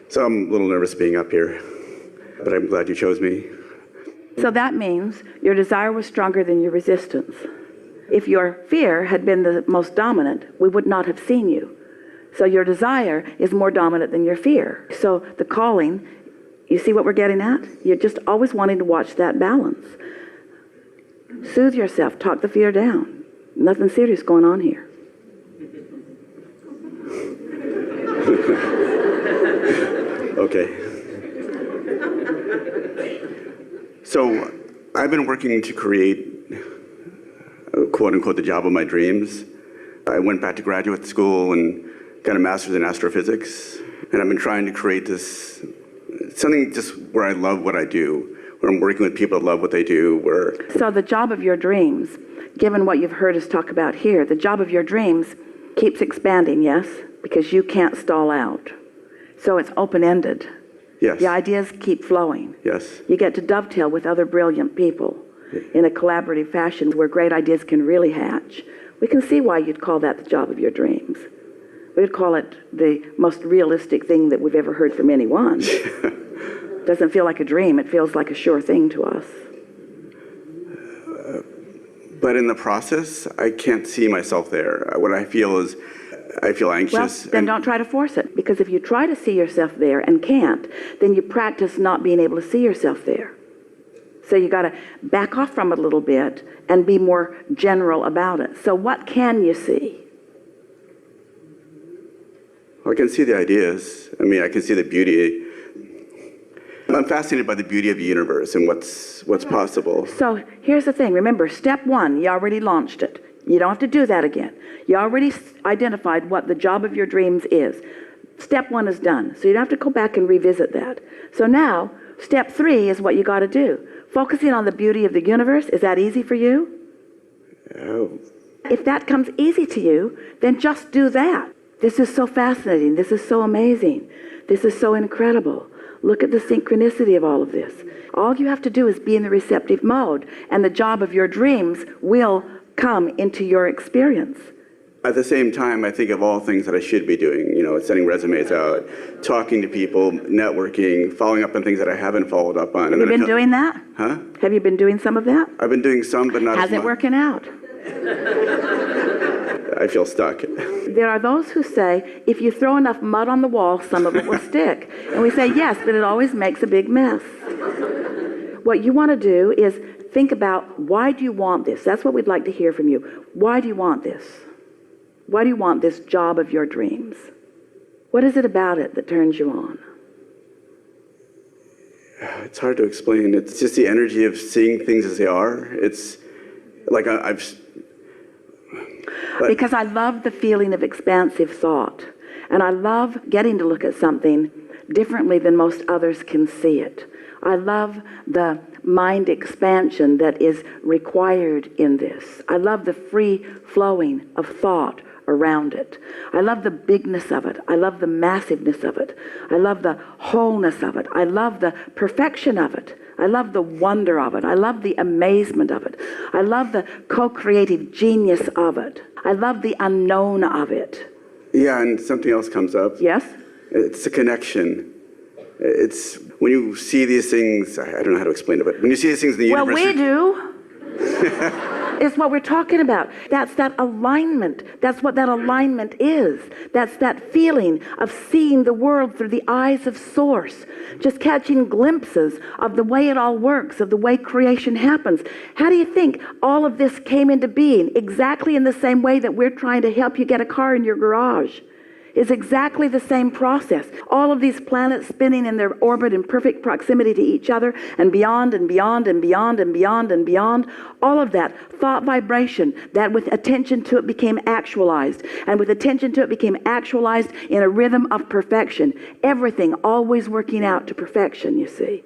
So I'm a little nervous being up here, but I'm glad you chose me. So that means your desire was stronger than your resistance. If your fear had been the most dominant, we would not have seen you. So your desire is more dominant than your fear. So the calling, you see what we're getting at? You're just always wanting to watch that balance. Soothe yourself, talk the fear down. Nothing serious going on here. Okay. So I've been working to create, quote unquote, the job of my dreams. I went back to graduate school and got a master's in astrophysics. And I've been trying to create this, something just where I love what I do, where I'm working with people that love what they do, where... So the job of your dreams, given what you've heard us talk about here, the job of your dreams keeps expanding, yes? Because you can't stall out. So it's open-ended. Yes. The ideas keep flowing. Yes. You get to dovetail with other brilliant people in a collaborative fashion where great ideas can really hatch. We can see why you'd call that the job of your dreams. We'd call it the most realistic thing that we've ever heard from anyone. Doesn't feel like a dream, it feels like a sure thing to us. But in the process, I can't see myself there. What I feel is, I feel anxious. Well, then don't try to force it, because if you try to see yourself there and can't, then you practice not being able to see yourself there. So you got to back off from it a little bit and be more general about it. So what can you see? Well, I can see the ideas. I mean, I can see the beauty. I'm fascinated by the beauty of the universe and what's possible. So here's the thing. Remember, step one, you already launched it. You don't have to do that again. You already identified what the job of your dreams is. Step one is done. So you don't have to go back and revisit that. So now, step three is what you got to do. Focusing on the beauty of the universe, is that easy for you? Oh. If that comes easy to you, then just do that. This is so fascinating. This is so amazing. This is so incredible. Look at the synchronicity of all of this. All you have to do is be in the receptive mode, and the job of your dreams will come into your experience. At the same time, I think of all things that I should be doing, sending resumes out, talking to people, networking, following up on things that I haven't followed up on. Have you been doing that? Huh? Have you been doing some of that? I've been doing some, but not as much. How's it working out? I feel stuck. There are those who say, if you throw enough mud on the wall, some of it will stick. And we say, yes, but it always makes a big mess. What you want to do is think about, why do you want this? That's what we'd like to hear from you. Why do you want this? Why do you want this job of your dreams? What is it about it that turns you on? It's hard to explain. It's just the energy of seeing things as they are. It's like because I love the feeling of expansive thought. And I love getting to look at something differently than most others can see it. I love the mind expansion that is required in this. I love the free flowing of thought around it. I love the bigness of it. I love the massiveness of it. I love the wholeness of it. I love the perfection of it. I love the wonder of it. I love the amazement of it. I love the co-creative genius of it. I love the unknown of it. Yeah, and something else comes up. Yes? It's a connection. It's when you see these things, I don't know how to explain it, but when you see these things in the universe... Well, we do. It's what we're talking about. That's that alignment. That's what that alignment is. That's that feeling of seeing the world through the eyes of Source. Just catching glimpses of the way it all works, of the way creation happens. How do you think all of this came into being? Exactly in the same way that we're trying to help you get a car in your garage. Is exactly the same process. All of these planets spinning in their orbit in perfect proximity to each other, and beyond and beyond and beyond and beyond and beyond. All of that thought vibration that with attention to it became actualized, and with attention to it became actualized in a rhythm of perfection. Everything always working out to perfection, you see.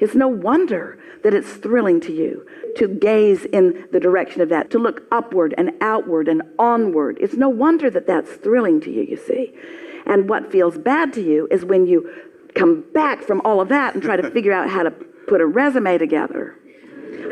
It's no wonder that it's thrilling to you to gaze in the direction of that, to look upward and outward and onward. It's no wonder that that's thrilling to you, you see. And what feels bad to you is when you come back from all of that and try to figure out how to put a resume together.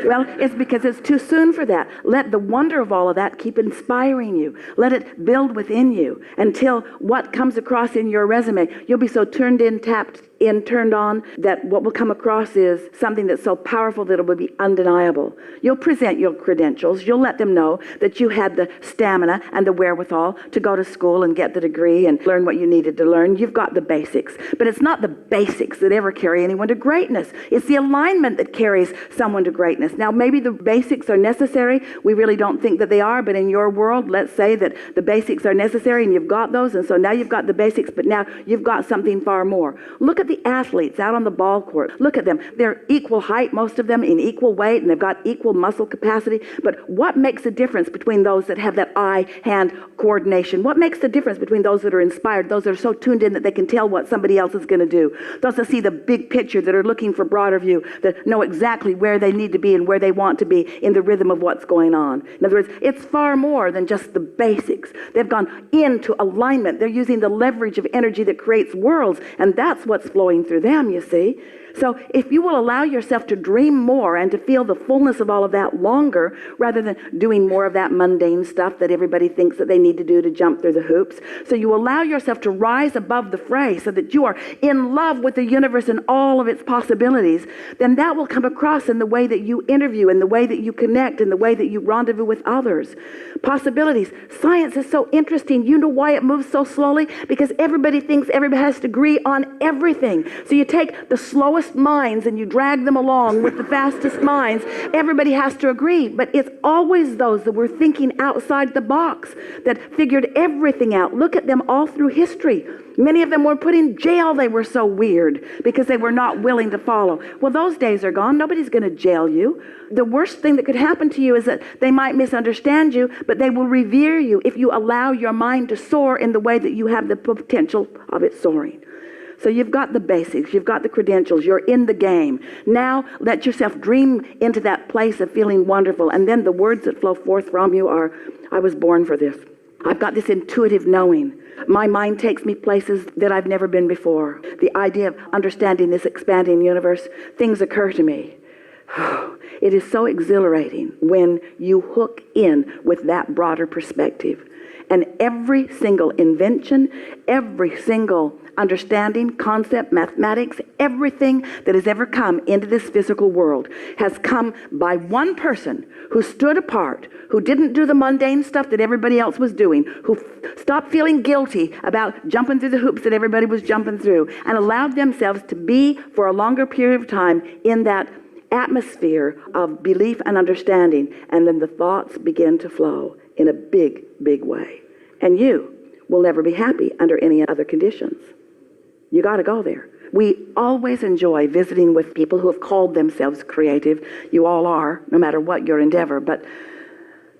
Well, it's because it's too soon for that. Let the wonder of all of that keep inspiring you. Let it build within you until what comes across in your resume, you'll be so turned in, tapped in, turned on, that what will come across is something that's so powerful that it will be undeniable. You'll present your credentials. You'll let them know that you had the stamina and the wherewithal to go to school and get the degree and learn what you needed to learn. You've got the basics. But it's not the basics that ever carry anyone to greatness. It's the alignment that carries someone to greatness. Now, maybe the basics are necessary. We really don't think that they are, but in your world, let's say that the basics are necessary and you've got those, and so now you've got the basics, but now you've got something far more. Look at the athletes out on the ball court. Look at them. They're equal height, most of them, in equal weight, and they've got equal muscle capacity. But what makes the difference between those that have that eye-hand coordination? What makes the difference between those that are inspired, those that are so tuned in that they can tell what somebody else is going to do, those that see the big picture, that are looking for broader view, that know exactly where they need to be and where they want to be in the rhythm of what's going on? In other words, it's far more than just the basics. They've gone into alignment. They're using the leverage of energy that creates worlds, and that's what's flowing through them, you see. So if you will allow yourself to dream more and to feel the fullness of all of that longer, rather than doing more of that mundane stuff that everybody thinks that they need to do to jump through the hoops, so you allow yourself to rise above the fray so that you are in love with the universe and all of its possibilities, then that will come across in the way that you interview, in the way that you connect, in the way that you rendezvous with others. Possibilities. Science is so interesting. You know why it moves so slowly? Because everybody thinks everybody has to agree on everything. So you take the slowest minds and you drag them along with the fastest minds. Everybody has to agree, but it's always those that were thinking outside the box that figured everything out. Look at them all through history. Many of them were put in jail. They were so weird because they were not willing to follow. Well, those days are gone. Nobody's going to jail you. The worst thing that could happen to you is that they might misunderstand you, but they will revere you if you allow your mind to soar in the way that you have the potential of it soaring. So you've got the basics, you've got the credentials, you're in the game. Now let yourself dream into that place of feeling wonderful, and then the words that flow forth from you are, I was born for this. I've got this intuitive knowing. My mind takes me places that I've never been before. The idea of understanding this expanding universe, things occur to me. It is so exhilarating when you hook in with that broader perspective. And every single invention, every single understanding, concept, mathematics, everything that has ever come into this physical world has come by one person who stood apart, who didn't do the mundane stuff that everybody else was doing, who stopped feeling guilty about jumping through the hoops that everybody was jumping through, and allowed themselves to be for a longer period of time in that atmosphere of belief and understanding. And then the thoughts begin to flow in a big, big way. And you will never be happy under any other conditions. You got to go there. We always enjoy visiting with people who have called themselves creative. You all are, no matter what your endeavor. But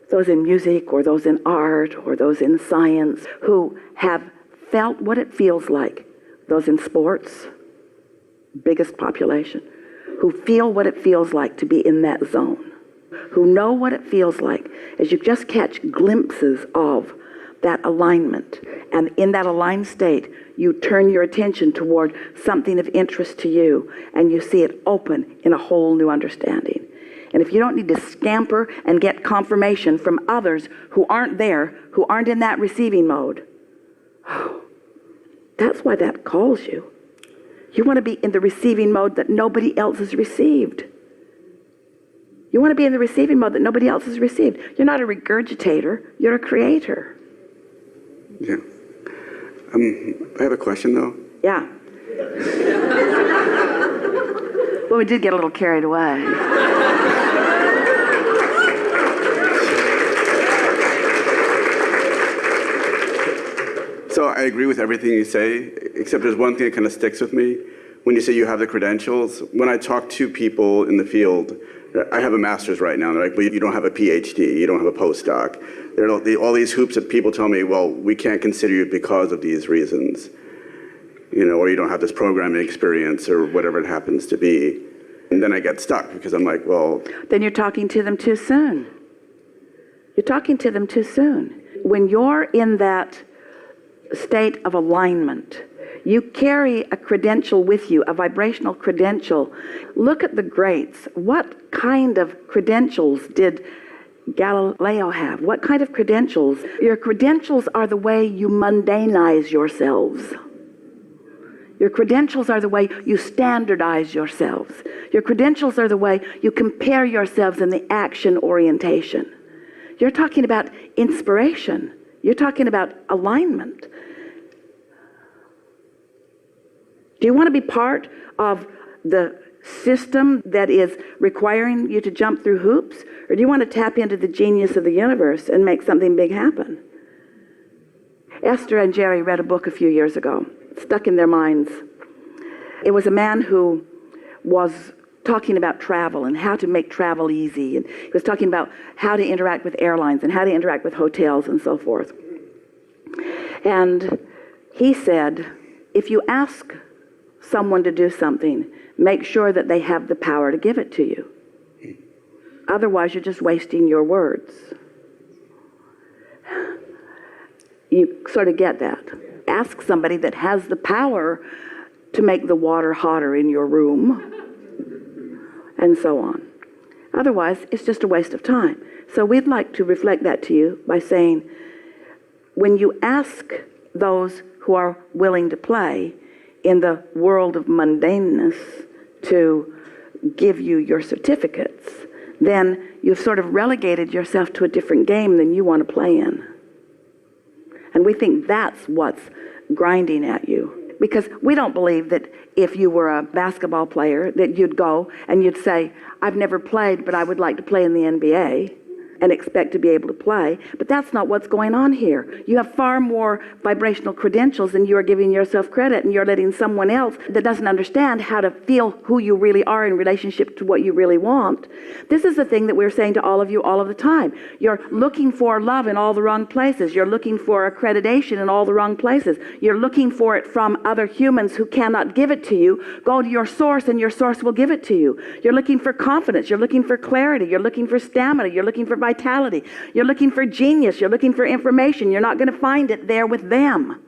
those in music or those in art or those in science who have felt what it feels like. Those in sports, biggest population, who feel what it feels like to be in that zone. Who know what it feels like as you just catch glimpses of that alignment. And in that aligned state, you turn your attention toward something of interest to you, and you see it open in a whole new understanding. And if you don't need to scamper and get confirmation from others who aren't there, who aren't in that receiving mode, that's why that calls you. You want to be in the receiving mode that nobody else has received. You want to be in the receiving mode that nobody else has received. You're not a regurgitator, you're a creator. Yeah. I have a question, though. Yeah. Well, we did get a little carried away. So I agree with everything you say, except there's one thing that kind of sticks with me. When you say you have the credentials, when I talk to people in the field, I have a master's right now, and they're like, well, you don't have a PhD, you don't have a postdoc. There are all these hoops that people tell me, well, we can't consider you because of these reasons, or you don't have this programming experience or whatever it happens to be. And then I get stuck because I'm like, well. Then you're talking to them too soon. You're talking to them too soon. When you're in that state of alignment, You carry a credential with you, a vibrational credential. Look at the greats. What kind of credentials did Galileo have? What kind of credentials? Your credentials are the way you mundanize yourselves. Your credentials are the way you standardize yourselves. Your credentials are the way you compare yourselves in the action orientation. You're talking about inspiration. You're talking about alignment. Do you want to be part of the system that is requiring you to jump through hoops? Or do you want to tap into the genius of the universe and make something big happen? Esther and Jerry read a book a few years ago, stuck in their minds. It was a man who was talking about travel and how to make travel easy. And he was talking about how to interact with airlines and how to interact with hotels and so forth. And he said, if you ask someone to do something, make sure that they have the power to give it to you. Otherwise, you're just wasting your words. You sort of get that. Ask somebody that has the power to make the water hotter in your room, and so on. Otherwise, it's just a waste of time. So we'd like to reflect that to you by saying, when you ask those who are willing to play in the world of mundaneness to give you your certificates, then you've sort of relegated yourself to a different game than you want to play in. And we think that's what's grinding at you. Because we don't believe that if you were a basketball player that you'd go and you'd say, I've never played, but I would like to play in the NBA, and expect to be able to play. But that's not what's going on here. You have far more vibrational credentials than you are giving yourself credit, and you're letting someone else that doesn't understand how to feel who you really are in relationship to what you really want. This is the thing that we're saying to all of you all of the time. You're looking for love in all the wrong places. You're looking for accreditation in all the wrong places. You're looking for it from other humans who cannot give it to you. Go to your source, and your source will give it to you. You're looking for confidence. You're looking for clarity. You're looking for stamina. You're looking for vitality. You're looking for genius. You're looking for information. You're not going to find it there with them.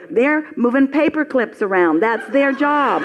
They're moving paper clips around. That's their job.